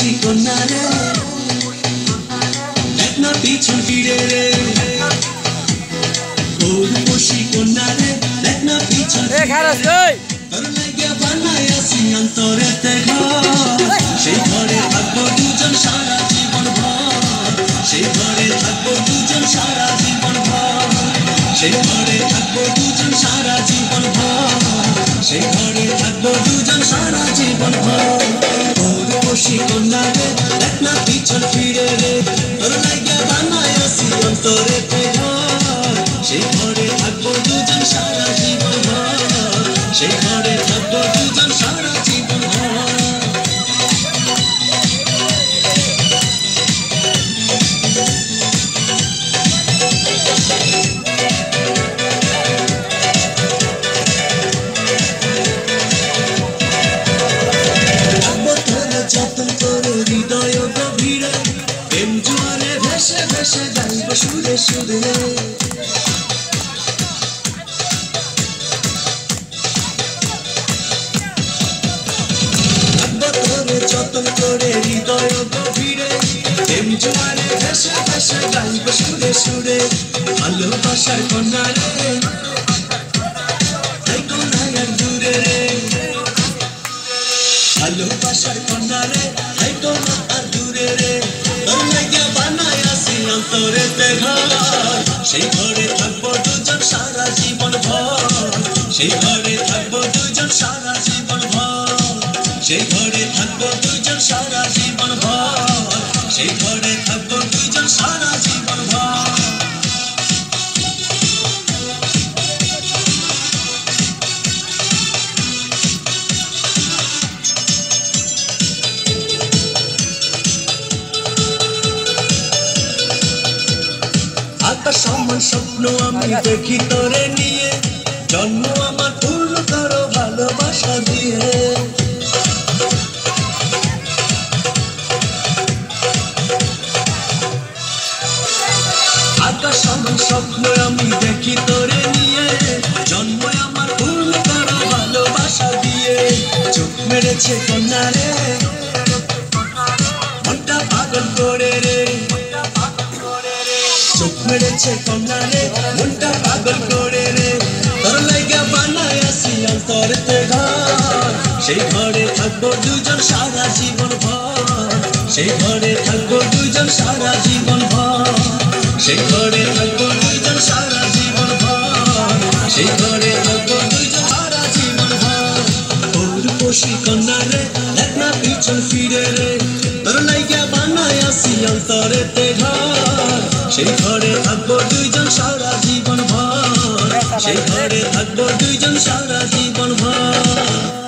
খুশি কন্যা রে দেখ না পিছন ফিরে রে ওর খুশি কন্যা রে দেখ না পিছন তোর লাগিয়া বানাই আসি অন্তরেতে ঘর সেই ঘরে থাকবো দুজন সারা জীবন ভর সেই ঘরে থাকবো দুজন সারা জীবন ভর সেই ঘরে থাকবো দুজন সারা জীবন ভর সেই ঘরে থাকবো দুজন সারা জীবন ভর ওর খুশি কন্যা রে দেখ না পিছন ফিরে রে তোর লাগিয়া বানাই আসি অন্তরেতে ঘর সেই ঘরে থাকবো দুজন সারা জীবন ভর সেই ঘরে থাকবো দুজন সারা জীবন ভর যতন করে হৃদয় গভীরে প্রেম জোয়ারে ভেসে ভেসে যাইব সুরে সুরে যতন করে হৃদয় গভীরে প্রেম জোয়ারে ভেসে ভেসে যাইব সুরে সুরে ভালোবাসার কন্যা রে তাই কন্যা আর দূরে রে ভালোবাসার কন্যা রে তাই কন্যা আর দূরে রে তোর লাগিয়া বানাই আসি অন্তরেতে ঘর সেই ঘরে থাকবো দুজন সারা জীবন ভর সেই ঘরে থাকবো দুজন সারা জীবন ভর সেই ঘরে থাকবো দুজন সারা জীবন ভর সেই ঘরে থাকবো দুজন সারা জীবন ভর আকাশ সমান স্বপ্ন আমি দেখি তোরে নিয়ে জন্ম আমার পূর্ণ করো ভালোবাসা দিয়ে আকাশ সমান স্বপ্ন আমি দেখি তোরে নিয়ে জন্ম আমার পূর্ণ করো ভালোবাসা দিয়ে চোখ মেরেছে কন্যা রে মনটা পাগল করে রে চোখ মেরেছে কন্যা রে মনটা পাগল করে রে তোর লাগিয়া বানাই আসি অন্তরেতে ঘর সেই ঘরে থাকবো দুজন সারা জীবন ভর সেই ঘরে থাকবো দুজন সারা জীবন ভর সেই ঘরে থাকবো দুজন সারা জীবন ভর সেই ঘরে থাকবো দুজন সারা জীবন ভর ওর খুশি কন্যা রে দেখ না পিছন ফিরে রে তোর লাগিয়া বানাই আসি অন্তরেতে ঘর সেই ঘরে থাকবো দুইজন সারা জীবন ভর সেই ঘরে থাকবো দুইজন সারা জীবন ভর